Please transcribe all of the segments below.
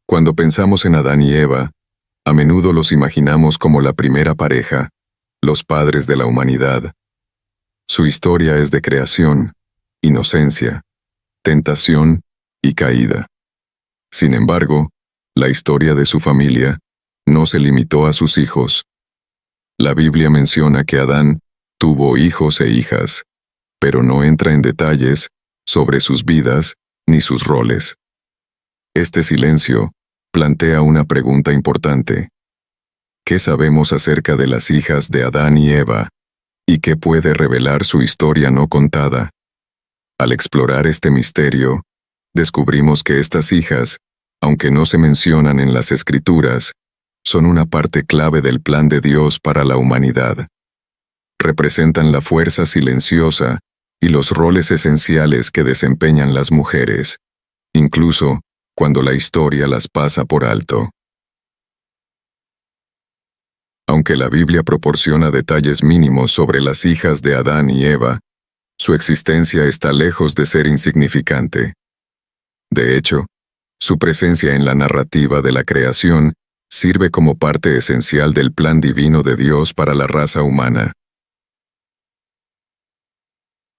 Cuando pensamos en Adán y Eva, a menudo los imaginamos como la primera pareja, los padres de la humanidad. Su historia es de creación, inocencia, tentación y caída. Sin embargo, la historia de su familia no se limitó a sus hijos. La Biblia menciona que Adán tuvo hijos e hijas, pero no entra en detalles sobre sus vidas ni sus roles. Este silencio plantea una pregunta importante. ¿Qué sabemos acerca de las hijas de Adán y Eva? ¿Y qué puede revelar su historia no contada? Al explorar este misterio, descubrimos que estas hijas, aunque no se mencionan en las Escrituras, son una parte clave del plan de Dios para la humanidad. Representan la fuerza silenciosa y los roles esenciales que desempeñan las mujeres, incluso cuando la historia las pasa por alto. Aunque la Biblia proporciona detalles mínimos sobre las hijas de Adán y Eva, su existencia está lejos de ser insignificante. De hecho, su presencia en la narrativa de la creación sirve como parte esencial del plan divino de Dios para la raza humana.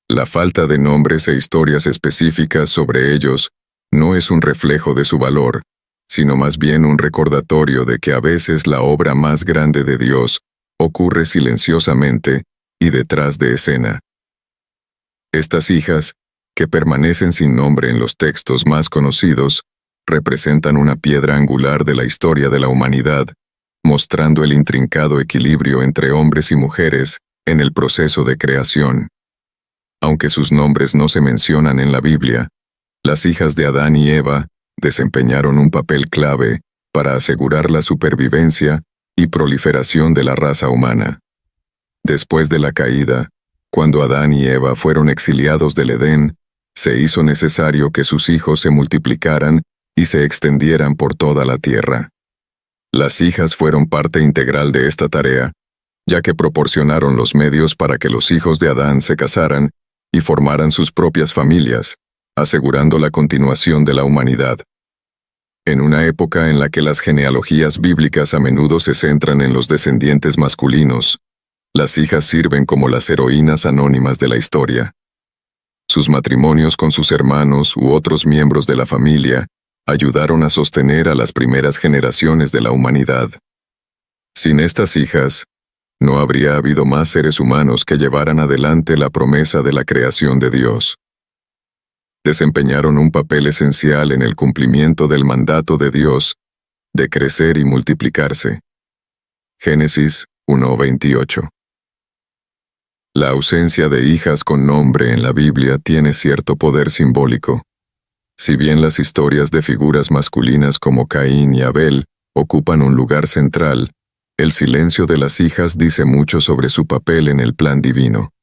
La falta de nombres e historias específicas sobre ellos no es un reflejo de su valor, sino más bien un recordatorio de que a veces la obra más grande de Dios ocurre silenciosamente y detrás de escena. Estas hijas, que permanecen sin nombre en los textos más conocidos, representan una piedra angular de la historia de la humanidad, mostrando el intrincado equilibrio entre hombres y mujeres en el proceso de creación. Aunque sus nombres no se mencionan en la Biblia, las hijas de Adán y Eva desempeñaron un papel clave para asegurar la supervivencia y proliferación de la raza humana. Después de la caída, cuando Adán y Eva fueron exiliados del Edén, se hizo necesario que sus hijos se multiplicaran y se extendieran por toda la tierra. Las hijas fueron parte integral de esta tarea, ya que proporcionaron los medios para que los hijos de Adán se casaran y formaran sus propias familias, asegurando la continuación de la humanidad. En una época en la que las genealogías bíblicas a menudo se centran en los descendientes masculinos, las hijas sirven como las heroínas anónimas de la historia. Sus matrimonios con sus hermanos u otros miembros de la familia ayudaron a sostener a las primeras generaciones de la humanidad. Sin estas hijas, no habría habido más seres humanos que llevaran adelante la promesa de la creación de Dios. Desempeñaron un papel esencial en el cumplimiento del mandato de Dios de crecer y multiplicarse. Génesis 1:28. La ausencia de hijas con nombre en la Biblia tiene cierto poder simbólico. Si bien las historias de figuras masculinas como Caín y Abel ocupan un lugar central, el silencio de las hijas dice mucho sobre su papel en el plan divino.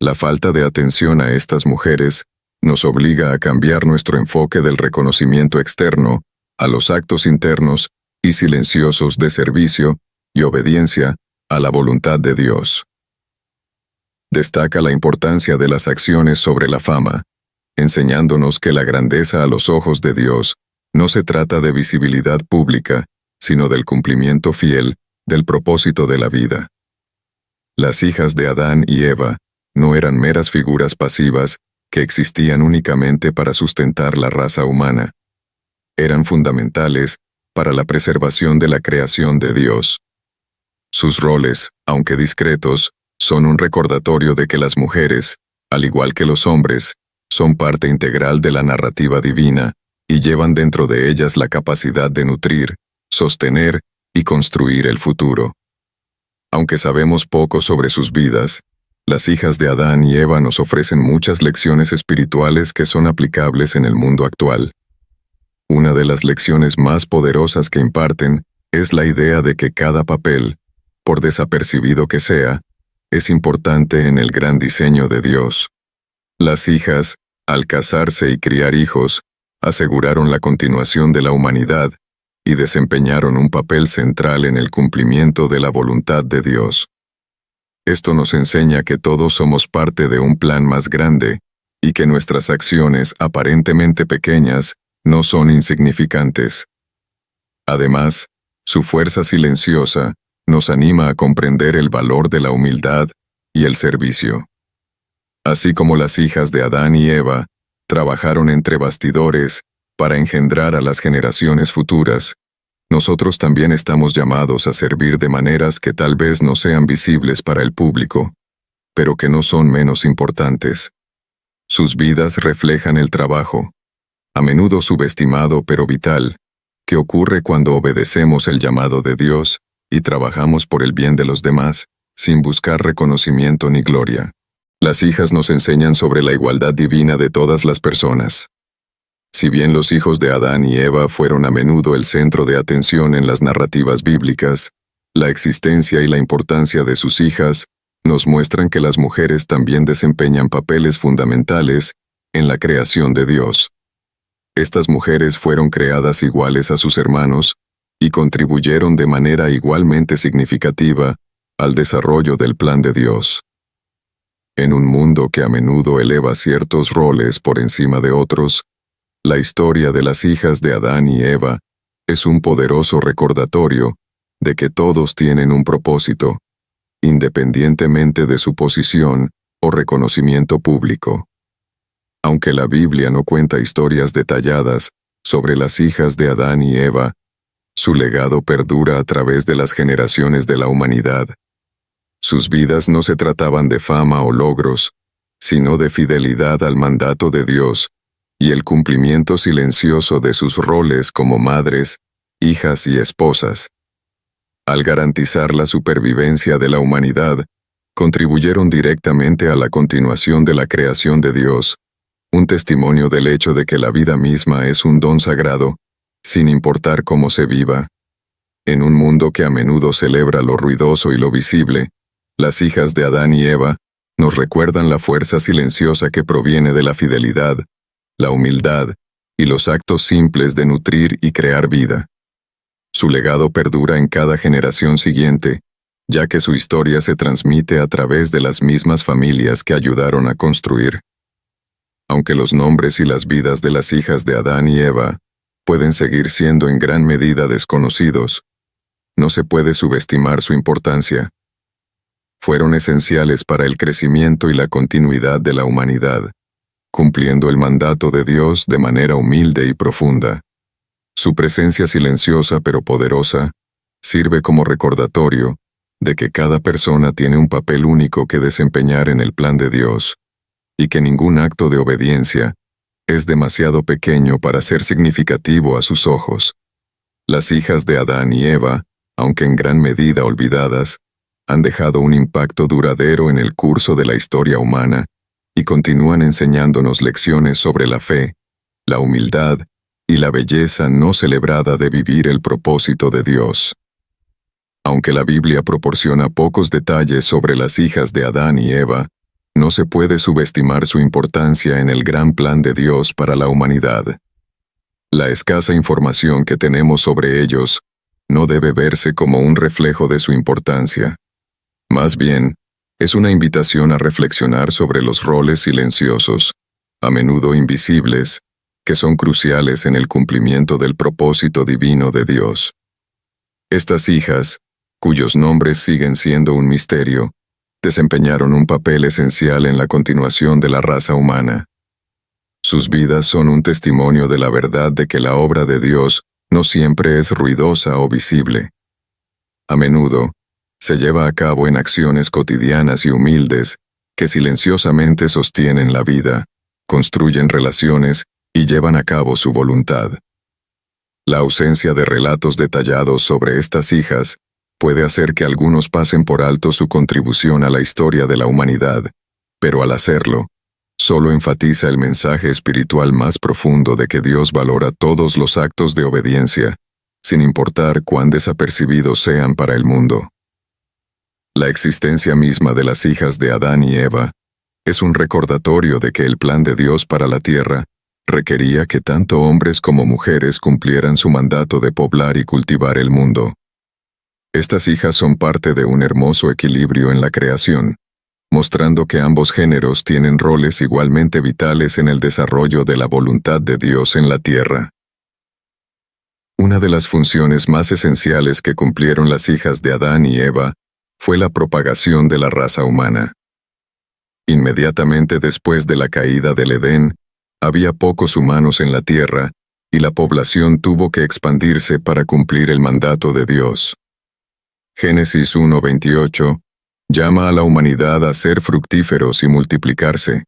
La falta de atención a estas mujeres nos obliga a cambiar nuestro enfoque del reconocimiento externo a los actos internos y silenciosos de servicio y obediencia a la voluntad de Dios. Destaca la importancia de las acciones sobre la fama, enseñándonos que la grandeza a los ojos de Dios no se trata de visibilidad pública, sino del cumplimiento fiel del propósito de la vida. Las hijas de Adán y Eva no eran meras figuras pasivas que existían únicamente para sustentar la raza humana. Eran fundamentales para la preservación de la creación de Dios. Sus roles, aunque discretos, son un recordatorio de que las mujeres, al igual que los hombres, son parte integral de la narrativa divina y llevan dentro de ellas la capacidad de nutrir, sostener y construir el futuro. Aunque sabemos poco sobre sus vidas, las hijas de Adán y Eva nos ofrecen muchas lecciones espirituales que son aplicables en el mundo actual. Una de las lecciones más poderosas que imparten es la idea de que cada papel, por desapercibido que sea, es importante en el gran diseño de Dios. Las hijas, al casarse y criar hijos, aseguraron la continuación de la humanidad y desempeñaron un papel central en el cumplimiento de la voluntad de Dios. Esto nos enseña que todos somos parte de un plan más grande y que nuestras acciones aparentemente pequeñas no son insignificantes. Además, su fuerza silenciosa nos anima a comprender el valor de la humildad y el servicio. Así como las hijas de Adán y Eva trabajaron entre bastidores para engendrar a las generaciones futuras, nosotros también estamos llamados a servir de maneras que tal vez no sean visibles para el público, pero que no son menos importantes. Sus vidas reflejan el trabajo, a menudo subestimado pero vital, que ocurre cuando obedecemos el llamado de Dios y trabajamos por el bien de los demás, sin buscar reconocimiento ni gloria. Las hijas nos enseñan sobre la igualdad divina de todas las personas. Si bien los hijos de Adán y Eva fueron a menudo el centro de atención en las narrativas bíblicas, la existencia y la importancia de sus hijas nos muestran que las mujeres también desempeñan papeles fundamentales en la creación de Dios. Estas mujeres fueron creadas iguales a sus hermanos y contribuyeron de manera igualmente significativa al desarrollo del plan de Dios. En un mundo que a menudo eleva ciertos roles por encima de otros, la historia de las hijas de Adán y Eva es un poderoso recordatorio de que todos tienen un propósito, independientemente de su posición o reconocimiento público. Aunque la Biblia no cuenta historias detalladas sobre las hijas de Adán y Eva, su legado perdura a través de las generaciones de la humanidad. Sus vidas no se trataban de fama o logros, sino de fidelidad al mandato de Dios y el cumplimiento silencioso de sus roles como madres, hijas y esposas. Al garantizar la supervivencia de la humanidad, contribuyeron directamente a la continuación de la creación de Dios, un testimonio del hecho de que la vida misma es un don sagrado, sin importar cómo se viva. En un mundo que a menudo celebra lo ruidoso y lo visible, las hijas de Adán y Eva nos recuerdan la fuerza silenciosa que proviene de la fidelidad, la humildad y los actos simples de nutrir y crear vida. Su legado perdura en cada generación siguiente, ya que su historia se transmite a través de las mismas familias que ayudaron a construir. Aunque los nombres y las vidas de las hijas de Adán y Eva pueden seguir siendo en gran medida desconocidos, no se puede subestimar su importancia. Fueron esenciales para el crecimiento y la continuidad de la humanidad, cumpliendo el mandato de Dios de manera humilde y profunda. Su presencia silenciosa pero poderosa sirve como recordatorio de que cada persona tiene un papel único que desempeñar en el plan de Dios, y que ningún acto de obediencia es demasiado pequeño para ser significativo a sus ojos. Las hijas de Adán y Eva, aunque en gran medida olvidadas, han dejado un impacto duradero en el curso de la historia humana y continúan enseñándonos lecciones sobre la fe, la humildad y la belleza no celebrada de vivir el propósito de Dios. Aunque la Biblia proporciona pocos detalles sobre las hijas de Adán y Eva, no se puede subestimar su importancia en el gran plan de Dios para la humanidad. La escasa información que tenemos sobre ellos no debe verse como un reflejo de su importancia. Más bien, es una invitación a reflexionar sobre los roles silenciosos, a menudo invisibles, que son cruciales en el cumplimiento del propósito divino de Dios. Estas hijas, cuyos nombres siguen siendo un misterio, desempeñaron un papel esencial en la continuación de la raza humana. Sus vidas son un testimonio de la verdad de que la obra de Dios no siempre es ruidosa o visible. A menudo, se lleva a cabo en acciones cotidianas y humildes que silenciosamente sostienen la vida, construyen relaciones y llevan a cabo su voluntad. La ausencia de relatos detallados sobre estas hijas puede hacer que algunos pasen por alto su contribución a la historia de la humanidad, pero al hacerlo, solo enfatiza el mensaje espiritual más profundo de que Dios valora todos los actos de obediencia, sin importar cuán desapercibidos sean para el mundo. La existencia misma de las hijas de Adán y Eva es un recordatorio de que el plan de Dios para la tierra requería que tanto hombres como mujeres cumplieran su mandato de poblar y cultivar el mundo. Estas hijas son parte de un hermoso equilibrio en la creación, mostrando que ambos géneros tienen roles igualmente vitales en el desarrollo de la voluntad de Dios en la tierra. Una de las funciones más esenciales que cumplieron las hijas de Adán y Eva fue la propagación de la raza humana. Inmediatamente después de la caída del Edén, había pocos humanos en la tierra, y la población tuvo que expandirse para cumplir el mandato de Dios. Génesis 1:28 llama a la humanidad a ser fructíferos y multiplicarse.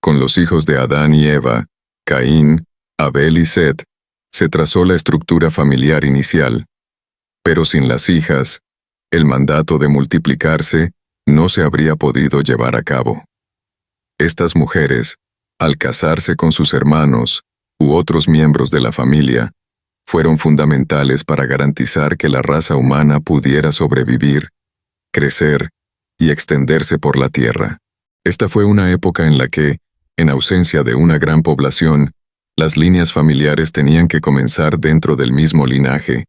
Con los hijos de Adán y Eva, Caín, Abel y Set, se trazó la estructura familiar inicial. Pero sin las hijas, el mandato de multiplicarse no se habría podido llevar a cabo. Estas mujeres, al casarse con sus hermanos u otros miembros de la familia, fueron fundamentales para garantizar que la raza humana pudiera sobrevivir, crecer y extenderse por la tierra. Esta fue una época en la que, en ausencia de una gran población, las líneas familiares tenían que comenzar dentro del mismo linaje.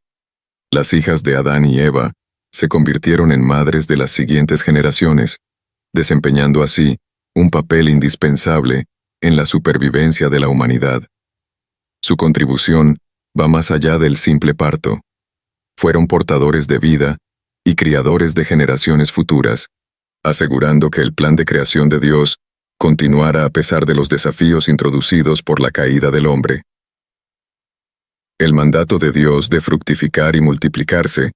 Las hijas de Adán y Eva se convirtieron en madres de las siguientes generaciones, desempeñando así un papel indispensable en la supervivencia de la humanidad. Su contribución va más allá del simple parto. Fueron portadores de vida y criadores de generaciones futuras, asegurando que el plan de creación de Dios continuara a pesar de los desafíos introducidos por la caída del hombre. El mandato de Dios de fructificar y multiplicarse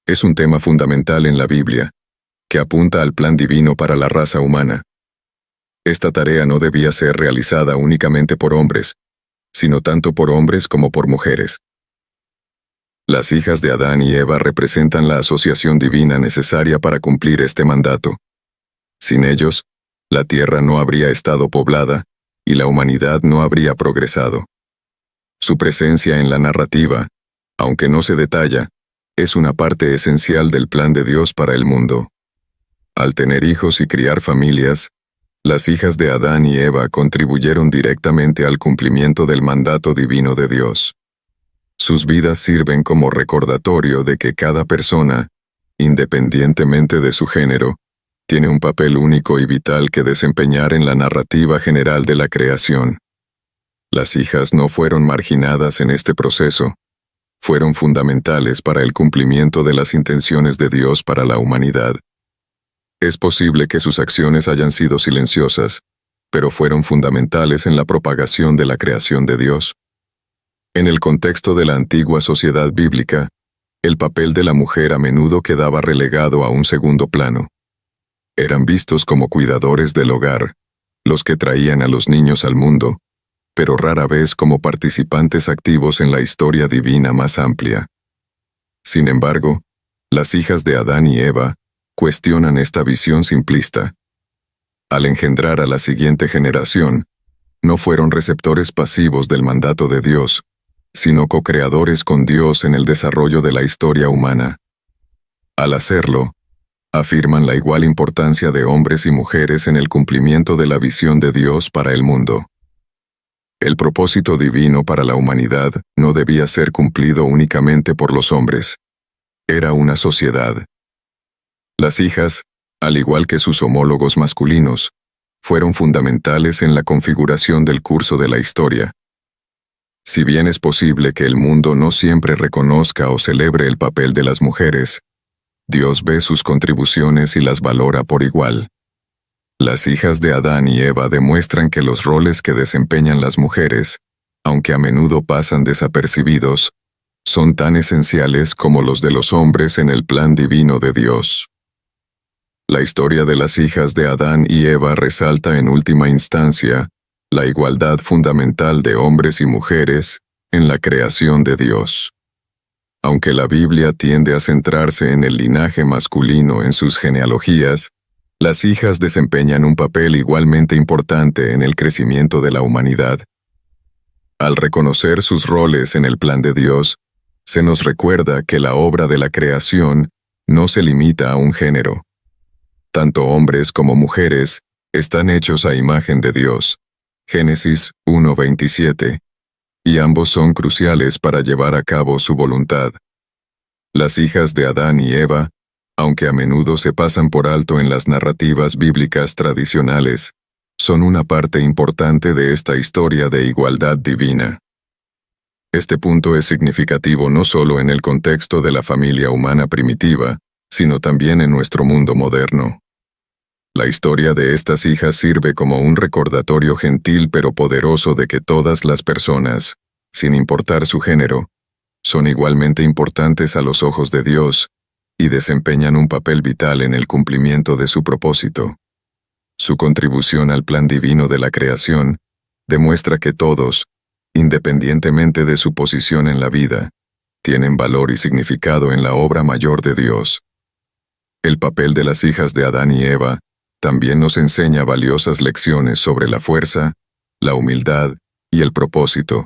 es un tema fundamental en la Biblia, que apunta al plan divino para la raza humana. Esta tarea no debía ser realizada únicamente por hombres, sino tanto por hombres como por mujeres. Las hijas de Adán y Eva representan la asociación divina necesaria para cumplir este mandato. Sin ellos, la tierra no habría estado poblada y la humanidad no habría progresado. Su presencia en la narrativa, aunque no se detalla, es una parte esencial del plan de Dios para el mundo. Al tener hijos y criar familias, las hijas de Adán y Eva contribuyeron directamente al cumplimiento del mandato divino de Dios. Sus vidas sirven como recordatorio de que cada persona, independientemente de su género, tiene un papel único y vital que desempeñar en la narrativa general de la creación. Las hijas no fueron marginadas en este proceso. Fueron fundamentales para el cumplimiento de las intenciones de Dios para la humanidad. Es posible que sus acciones hayan sido silenciosas, pero fueron fundamentales en la propagación de la creación de Dios. En el contexto de la antigua sociedad bíblica, el papel de la mujer a menudo quedaba relegado a un segundo plano. Eran vistos como cuidadores del hogar, los que traían a los niños al mundo, pero rara vez como participantes activos en la historia divina más amplia. Sin embargo, las hijas de Adán y Eva cuestionan esta visión simplista. Al engendrar a la siguiente generación, no fueron receptores pasivos del mandato de Dios, sino co-creadores con Dios en el desarrollo de la historia humana. Al hacerlo, afirman la igual importancia de hombres y mujeres en el cumplimiento de la visión de Dios para el mundo. El propósito divino para la humanidad no debía ser cumplido únicamente por los hombres. Era una sociedad. Las hijas, al igual que sus homólogos masculinos, fueron fundamentales en la configuración del curso de la historia. Si bien es posible que el mundo no siempre reconozca o celebre el papel de las mujeres, Dios ve sus contribuciones y las valora por igual. Las hijas de Adán y Eva demuestran que los roles que desempeñan las mujeres, aunque a menudo pasan desapercibidos, son tan esenciales como los de los hombres en el plan divino de Dios. La historia de las hijas de Adán y Eva resalta en última instancia la igualdad fundamental de hombres y mujeres en la creación de Dios. Aunque la Biblia tiende a centrarse en el linaje masculino en sus genealogías, las hijas desempeñan un papel igualmente importante en el crecimiento de la humanidad. Al reconocer sus roles en el plan de Dios, se nos recuerda que la obra de la creación no se limita a un género. Tanto hombres como mujeres están hechos a imagen de Dios. Génesis 1:27. Y ambos son cruciales para llevar a cabo su voluntad. Las hijas de Adán y Eva, aunque a menudo se pasan por alto en las narrativas bíblicas tradicionales, son una parte importante de esta historia de igualdad divina. Este punto es significativo no solo en el contexto de la familia humana primitiva, sino también en nuestro mundo moderno. La historia de estas hijas sirve como un recordatorio gentil pero poderoso de que todas las personas, sin importar su género, son igualmente importantes a los ojos de Dios y desempeñan un papel vital en el cumplimiento de su propósito. Su contribución al plan divino de la creación demuestra que todos, independientemente de su posición en la vida, tienen valor y significado en la obra mayor de Dios. El papel de las hijas de Adán y Eva también nos enseña valiosas lecciones sobre la fuerza, la humildad y el propósito.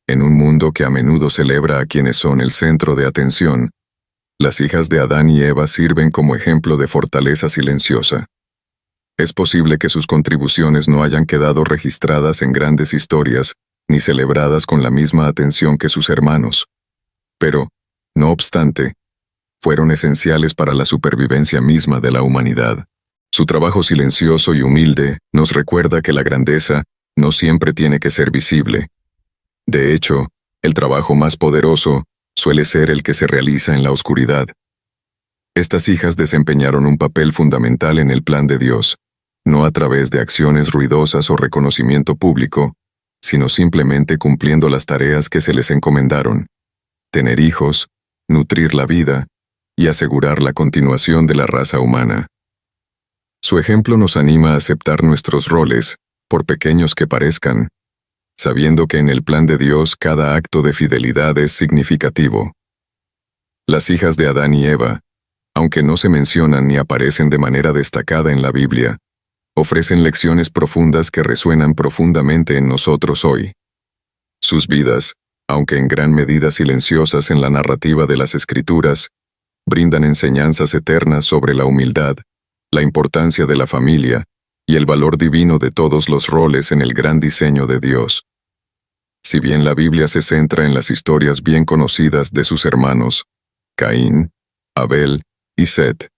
En un mundo que a menudo celebra a quienes son el centro de atención, las hijas de Adán y Eva sirven como ejemplo de fortaleza silenciosa. Es posible que sus contribuciones no hayan quedado registradas en grandes historias, ni celebradas con la misma atención que sus hermanos. Pero, no obstante, fueron esenciales para la supervivencia misma de la humanidad. Su trabajo silencioso y humilde nos recuerda que la grandeza no siempre tiene que ser visible. De hecho, el trabajo más poderoso suele ser el que se realiza en la oscuridad. Estas hijas desempeñaron un papel fundamental en el plan de Dios, no a través de acciones ruidosas o reconocimiento público, sino simplemente cumpliendo las tareas que se les encomendaron: tener hijos, nutrir la vida y asegurar la continuación de la raza humana. Su ejemplo nos anima a aceptar nuestros roles, por pequeños que parezcan, sabiendo que en el plan de Dios cada acto de fidelidad es significativo. Las hijas de Adán y Eva, aunque no se mencionan ni aparecen de manera destacada en la Biblia, ofrecen lecciones profundas que resuenan profundamente en nosotros hoy. Sus vidas, aunque en gran medida silenciosas en la narrativa de las Escrituras, brindan enseñanzas eternas sobre la humildad, la importancia de la familia y el valor divino de todos los roles en el gran diseño de Dios. Si bien la Biblia se centra en las historias bien conocidas de sus hermanos, Caín, Abel y Set,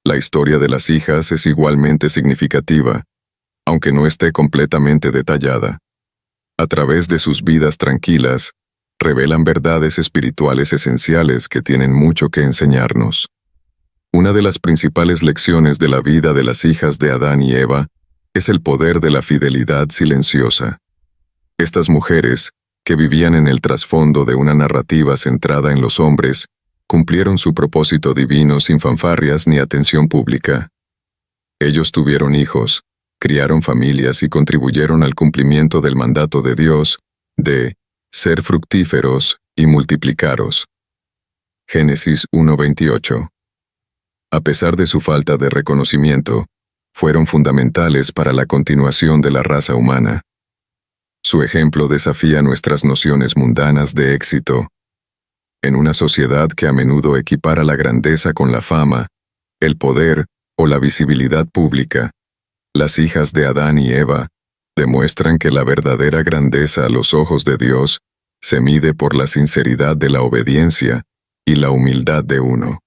la historia de las hijas es igualmente significativa, aunque no esté completamente detallada. A través de sus vidas tranquilas, revelan verdades espirituales esenciales que tienen mucho que enseñarnos. Una de las principales lecciones de la vida de las hijas de Adán y Eva es el poder de la fidelidad silenciosa. Estas mujeres, que vivían en el trasfondo de una narrativa centrada en los hombres, cumplieron su propósito divino sin fanfarrias ni atención pública. Ellos tuvieron hijos, criaron familias y contribuyeron al cumplimiento del mandato de Dios, de ser fructíferos y multiplicaros. Génesis 1:28. A pesar de su falta de reconocimiento, fueron fundamentales para la continuación de la raza humana. Su ejemplo desafía nuestras nociones mundanas de éxito. En una sociedad que a menudo equipara la grandeza con la fama, el poder o la visibilidad pública, las hijas de Adán y Eva demuestran que la verdadera grandeza a los ojos de Dios se mide por la sinceridad de la obediencia y la humildad de uno.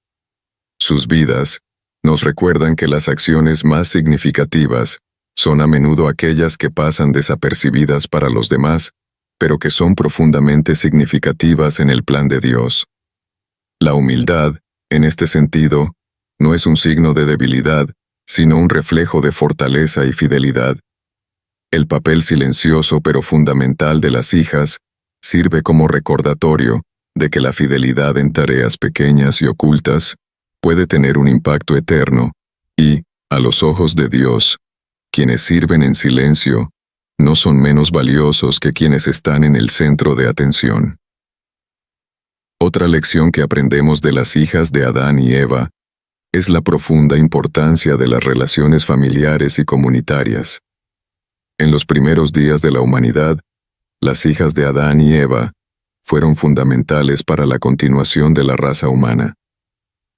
Sus vidas nos recuerdan que las acciones más significativas son a menudo aquellas que pasan desapercibidas para los demás, pero que son profundamente significativas en el plan de Dios. La humildad, en este sentido, no es un signo de debilidad, sino un reflejo de fortaleza y fidelidad. El papel silencioso pero fundamental de las hijas sirve como recordatorio de que la fidelidad en tareas pequeñas y ocultas puede tener un impacto eterno, y, a los ojos de Dios, quienes sirven en silencio no son menos valiosos que quienes están en el centro de atención. Otra lección que aprendemos de las hijas de Adán y Eva es la profunda importancia de las relaciones familiares y comunitarias. En los primeros días de la humanidad, las hijas de Adán y Eva fueron fundamentales para la continuación de la raza humana.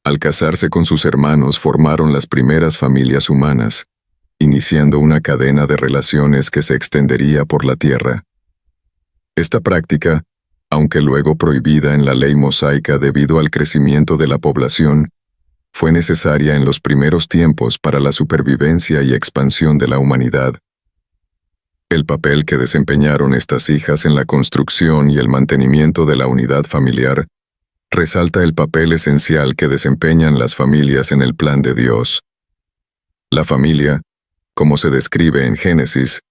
Al casarse con sus hermanos formaron las primeras familias humanas, iniciando una cadena de relaciones que se extendería por la tierra. Esta práctica, aunque luego prohibida en la ley mosaica debido al crecimiento de la población, fue necesaria en los primeros tiempos para la supervivencia y expansión de la humanidad. El papel que desempeñaron estas hijas en la construcción y el mantenimiento de la unidad familiar resalta el papel esencial que desempeñan las familias en el plan de Dios. La familia, como se describe en Génesis,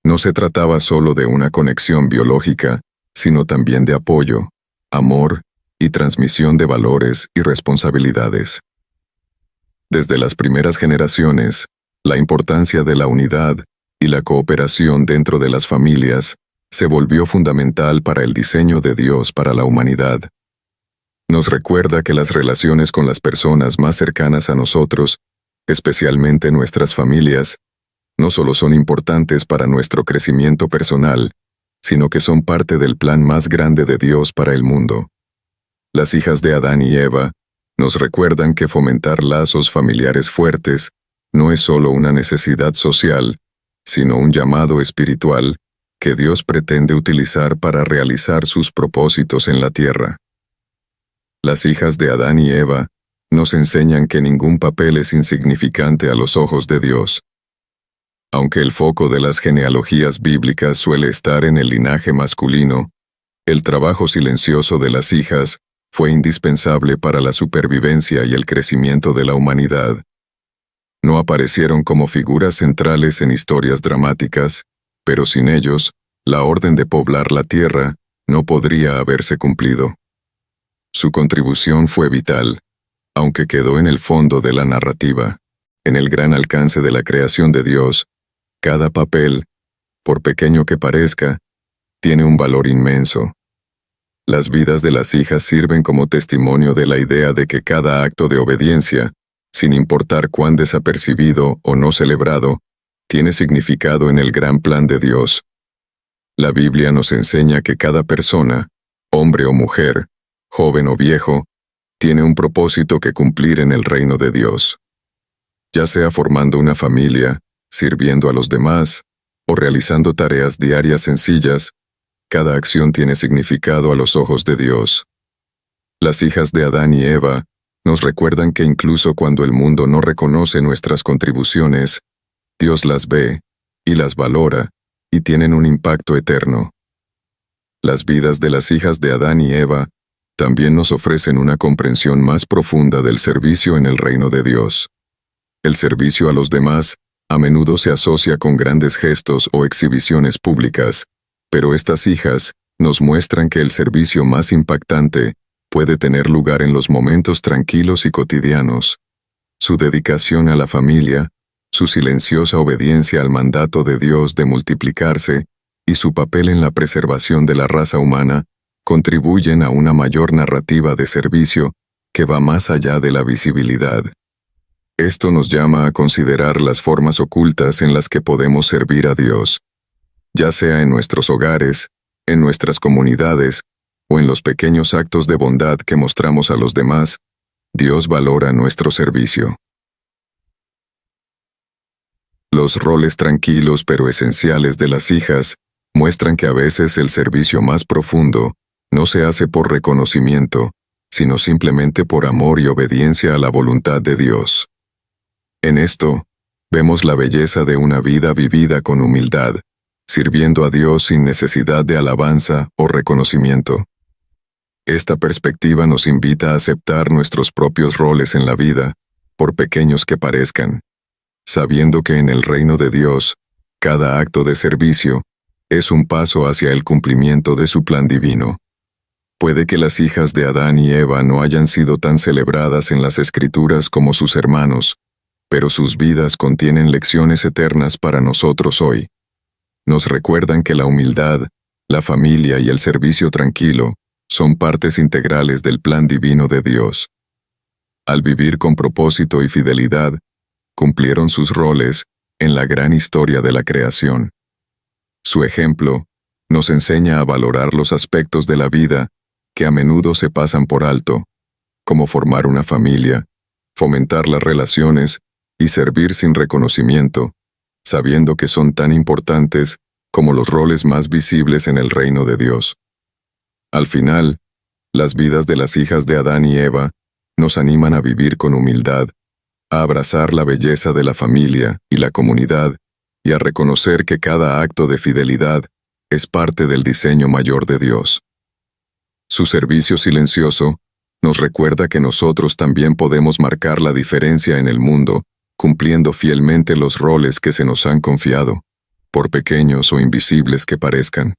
no se trataba solo de una conexión biológica, sino también de apoyo, amor y transmisión de valores y responsabilidades. Desde las primeras generaciones, la importancia de la unidad y la cooperación dentro de las familias se volvió fundamental para el diseño de Dios para la humanidad. Nos recuerda que las relaciones con las personas más cercanas a nosotros, especialmente nuestras familias, no solo son importantes para nuestro crecimiento personal, sino que son parte del plan más grande de Dios para el mundo. Las hijas de Adán y Eva nos recuerdan que fomentar lazos familiares fuertes no es solo una necesidad social, sino un llamado espiritual que Dios pretende utilizar para realizar sus propósitos en la tierra. Las hijas de Adán y Eva nos enseñan que ningún papel es insignificante a los ojos de Dios. Aunque el foco de las genealogías bíblicas suele estar en el linaje masculino, el trabajo silencioso de las hijas fue indispensable para la supervivencia y el crecimiento de la humanidad. No aparecieron como figuras centrales en historias dramáticas, pero sin ellos, la orden de poblar la tierra no podría haberse cumplido. Su contribución fue vital, aunque quedó en el fondo de la narrativa. En el gran alcance de la creación de Dios, cada papel, por pequeño que parezca, tiene un valor inmenso. Las vidas de las hijas sirven como testimonio de la idea de que cada acto de obediencia, sin importar cuán desapercibido o no celebrado, tiene significado en el gran plan de Dios. La Biblia nos enseña que cada persona, hombre o mujer, joven o viejo, tiene un propósito que cumplir en el reino de Dios. Ya sea formando una familia, sirviendo a los demás, o realizando tareas diarias sencillas, cada acción tiene significado a los ojos de Dios. Las hijas de Adán y Eva nos recuerdan que incluso cuando el mundo no reconoce nuestras contribuciones, Dios las ve y las valora y tienen un impacto eterno. Las vidas de las hijas de Adán y Eva también nos ofrecen una comprensión más profunda del servicio en el reino de Dios. El servicio a los demás a menudo se asocia con grandes gestos o exhibiciones públicas, pero estas hijas nos muestran que el servicio más impactante puede tener lugar en los momentos tranquilos y cotidianos. Su dedicación a la familia, su silenciosa obediencia al mandato de Dios de multiplicarse y su papel en la preservación de la raza humana contribuyen a una mayor narrativa de servicio que va más allá de la visibilidad. Esto nos llama a considerar las formas ocultas en las que podemos servir a Dios, ya sea en nuestros hogares, en nuestras comunidades, o en los pequeños actos de bondad que mostramos a los demás. Dios valora nuestro servicio. Los roles tranquilos pero esenciales de las hijas muestran que a veces el servicio más profundo no se hace por reconocimiento, sino simplemente por amor y obediencia a la voluntad de Dios. En esto, vemos la belleza de una vida vivida con humildad, sirviendo a Dios sin necesidad de alabanza o reconocimiento. Esta perspectiva nos invita a aceptar nuestros propios roles en la vida, por pequeños que parezcan, sabiendo que en el reino de Dios, cada acto de servicio es un paso hacia el cumplimiento de su plan divino. Puede que las hijas de Adán y Eva no hayan sido tan celebradas en las Escrituras como sus hermanos, pero sus vidas contienen lecciones eternas para nosotros hoy. Nos recuerdan que la humildad, la familia y el servicio tranquilo son partes integrales del plan divino de Dios. Al vivir con propósito y fidelidad, cumplieron sus roles en la gran historia de la creación. Su ejemplo nos enseña a valorar los aspectos de la vida que a menudo se pasan por alto, como formar una familia, fomentar las relaciones y servir sin reconocimiento, sabiendo que son tan importantes como los roles más visibles en el reino de Dios. Al final, las vidas de las hijas de Adán y Eva nos animan a vivir con humildad, a abrazar la belleza de la familia y la comunidad, y a reconocer que cada acto de fidelidad es parte del diseño mayor de Dios. Su servicio silencioso nos recuerda que nosotros también podemos marcar la diferencia en el mundo, cumpliendo fielmente los roles que se nos han confiado, por pequeños o invisibles que parezcan.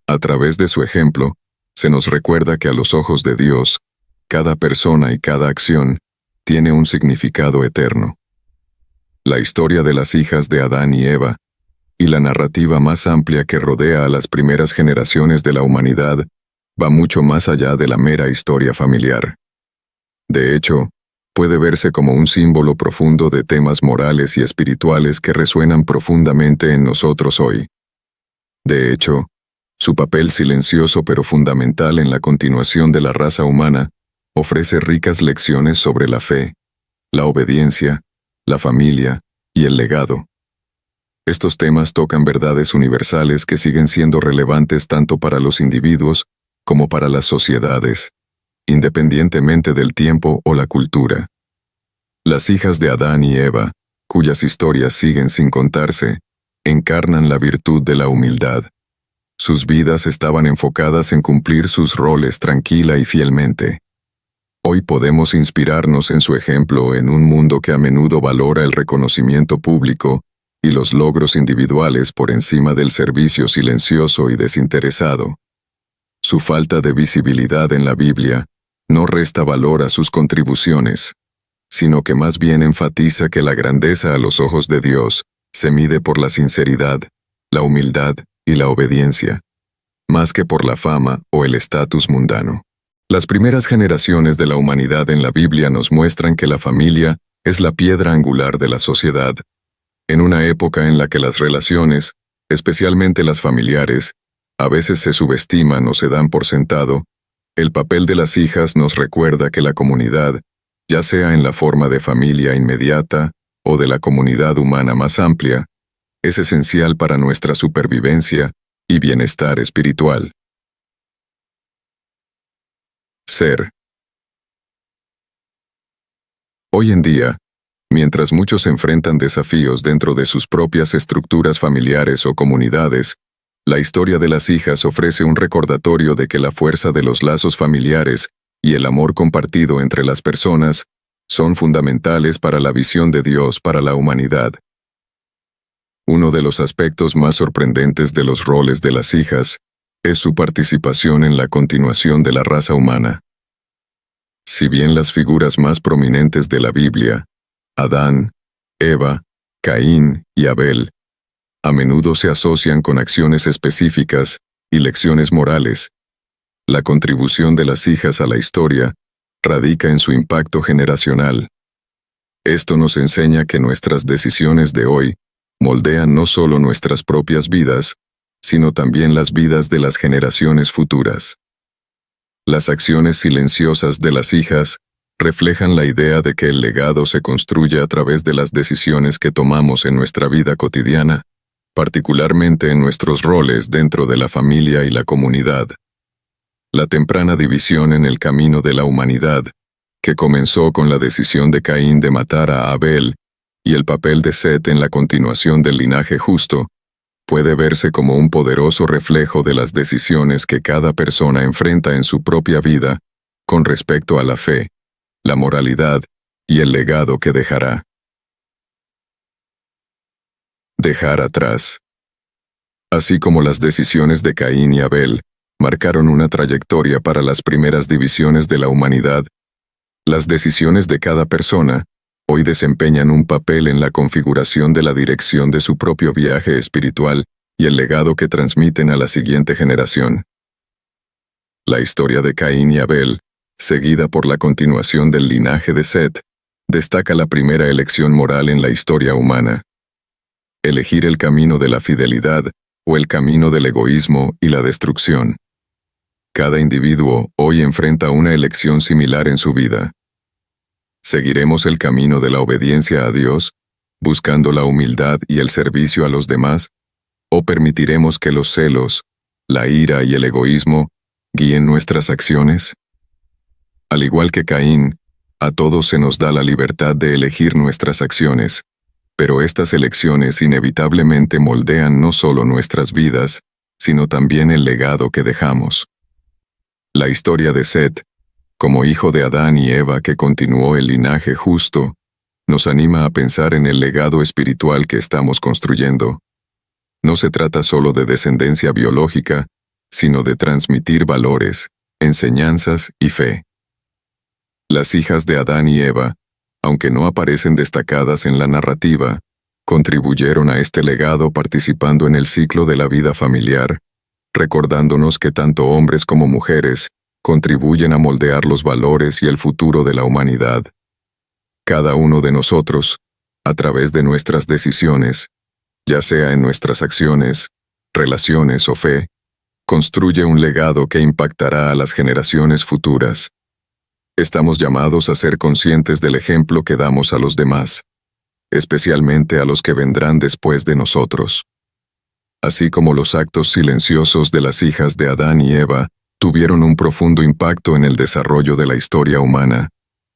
A través de su ejemplo, se nos recuerda que a los ojos de Dios, cada persona y cada acción tiene un significado eterno. La historia de las hijas de Adán y Eva, y la narrativa más amplia que rodea a las primeras generaciones de la humanidad, va mucho más allá de la mera historia familiar. De hecho, puede verse como un símbolo profundo de temas morales y espirituales que resuenan profundamente en nosotros hoy. De hecho, su papel silencioso pero fundamental en la continuación de la raza humana ofrece ricas lecciones sobre la fe, la obediencia, la familia y el legado. Estos temas tocan verdades universales que siguen siendo relevantes tanto para los individuos como para las sociedades, independientemente del tiempo o la cultura. Las hijas de Adán y Eva, cuyas historias siguen sin contarse, encarnan la virtud de la humildad. Sus vidas estaban enfocadas en cumplir sus roles tranquila y fielmente. Hoy podemos inspirarnos en su ejemplo en un mundo que a menudo valora el reconocimiento público y los logros individuales por encima del servicio silencioso y desinteresado. Su falta de visibilidad en la Biblia no resta valor a sus contribuciones, sino que más bien enfatiza que la grandeza a los ojos de Dios se mide por la sinceridad, la humildad y la obediencia, más que por la fama o el estatus mundano. Las primeras generaciones de la humanidad en la Biblia nos muestran que la familia es la piedra angular de la sociedad. En una época en la que las relaciones, especialmente las familiares, a veces se subestiman o se dan por sentado, el papel de las hijas nos recuerda que la comunidad, ya sea en la forma de familia inmediata o de la comunidad humana más amplia, es esencial para nuestra supervivencia y bienestar espiritual. Ser. Hoy en día, mientras muchos enfrentan desafíos dentro de sus propias estructuras familiares o comunidades, la historia de las hijas ofrece un recordatorio de que la fuerza de los lazos familiares y el amor compartido entre las personas son fundamentales para la visión de Dios para la humanidad. Uno de los aspectos más sorprendentes de los roles de las hijas es su participación en la continuación de la raza humana. Si bien las figuras más prominentes de la Biblia, Adán, Eva, Caín y Abel, a menudo se asocian con acciones específicas y lecciones morales, la contribución de las hijas a la historia radica en su impacto generacional. Esto nos enseña que nuestras decisiones de hoy moldean no solo nuestras propias vidas, sino también las vidas de las generaciones futuras. Las acciones silenciosas de las hijas reflejan la idea de que el legado se construye a través de las decisiones que tomamos en nuestra vida cotidiana, particularmente en nuestros roles dentro de la familia y la comunidad. La temprana división en el camino de la humanidad, que comenzó con la decisión de Caín de matar a Abel, y el papel de Set en la continuación del linaje justo, puede verse como un poderoso reflejo de las decisiones que cada persona enfrenta en su propia vida con respecto a la fe, la moralidad y el legado que dejará. Dejar atrás. Así como las decisiones de Caín y Abel marcaron una trayectoria para las primeras divisiones de la humanidad, las decisiones de cada persona hoy desempeñan un papel en la configuración de la dirección de su propio viaje espiritual y el legado que transmiten a la siguiente generación. La historia de Caín y Abel, seguida por la continuación del linaje de Set, destaca la primera elección moral en la historia humana. Elegir el camino de la fidelidad o el camino del egoísmo y la destrucción. Cada individuo hoy enfrenta una elección similar en su vida. ¿Seguiremos el camino de la obediencia a Dios, buscando la humildad y el servicio a los demás, o permitiremos que los celos, la ira y el egoísmo guíen nuestras acciones? Al igual que Caín, a todos se nos da la libertad de elegir nuestras acciones, Pero estas elecciones inevitablemente moldean no solo nuestras vidas, sino también el legado que dejamos. La historia de Set, como hijo de Adán y Eva que continuó el linaje justo, nos anima a pensar en el legado espiritual que estamos construyendo. No se trata solo de descendencia biológica, sino de transmitir valores, enseñanzas y fe. Las hijas de Adán y Eva, aunque no aparecen destacadas en la narrativa, contribuyeron a este legado participando en el ciclo de la vida familiar, recordándonos que tanto hombres como mujeres contribuyen a moldear los valores y el futuro de la humanidad. Cada uno de nosotros, a través de nuestras decisiones, ya sea en nuestras acciones, relaciones o fe, construye un legado que impactará a las generaciones futuras. Estamos llamados a ser conscientes del ejemplo que damos a los demás, especialmente a los que vendrán después de nosotros. Así como los actos silenciosos de las hijas de Adán y Eva tuvieron un profundo impacto en el desarrollo de la historia humana,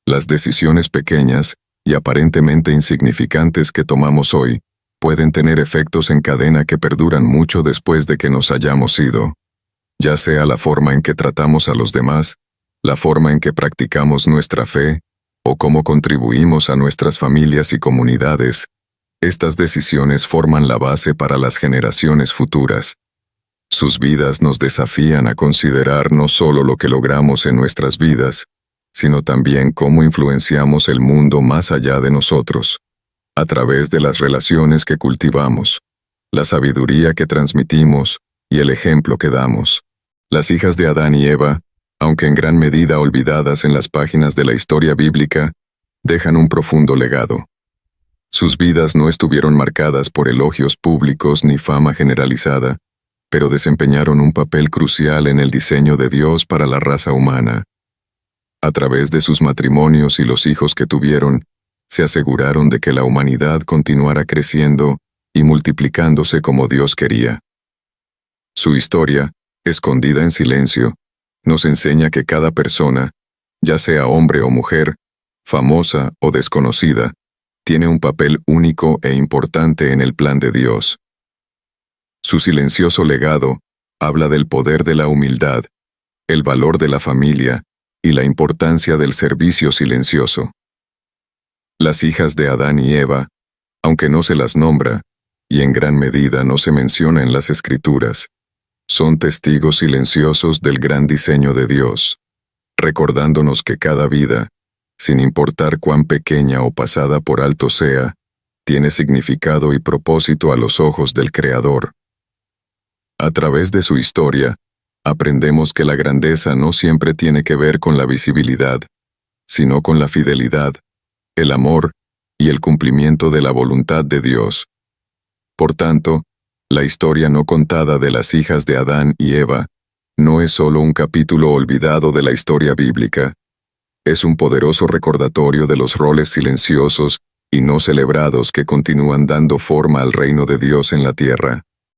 las decisiones pequeñas y aparentemente insignificantes que tomamos hoy pueden tener efectos en cadena que perduran mucho después de que nos hayamos ido. Ya sea la forma en que tratamos a los demás, la forma en que practicamos nuestra fe, o cómo contribuimos a nuestras familias y comunidades, estas decisiones forman la base para las generaciones futuras. Sus vidas nos desafían a considerar no solo lo que logramos en nuestras vidas, sino también cómo influenciamos el mundo más allá de nosotros, a través de las relaciones que cultivamos, la sabiduría que transmitimos y el ejemplo que damos. Las hijas de Adán y Eva, aunque en gran medida olvidadas en las páginas de la historia bíblica, dejan un profundo legado. Sus vidas no estuvieron marcadas por elogios públicos ni fama generalizada, pero desempeñaron un papel crucial en el diseño de Dios para la raza humana. A través de sus matrimonios y los hijos que tuvieron, se aseguraron de que la humanidad continuara creciendo y multiplicándose como Dios quería. Su historia, escondida en silencio, nos enseña que cada persona, ya sea hombre o mujer, famosa o desconocida, tiene un papel único e importante en el plan de Dios. Su silencioso legado habla del poder de la humildad, el valor de la familia y la importancia del servicio silencioso. Las hijas de Adán y Eva, aunque no se las nombra, y en gran medida no se menciona en las Escrituras, son testigos silenciosos del gran diseño de Dios, recordándonos que cada vida, sin importar cuán pequeña o pasada por alto sea, tiene significado y propósito a los ojos del Creador. A través de su historia, aprendemos que la grandeza no siempre tiene que ver con la visibilidad, sino con la fidelidad, el amor y el cumplimiento de la voluntad de Dios. Por tanto, la historia no contada de las hijas de Adán y Eva no es solo un capítulo olvidado de la historia bíblica, es un poderoso recordatorio de los roles silenciosos y no celebrados que continúan dando forma al reino de Dios en la tierra.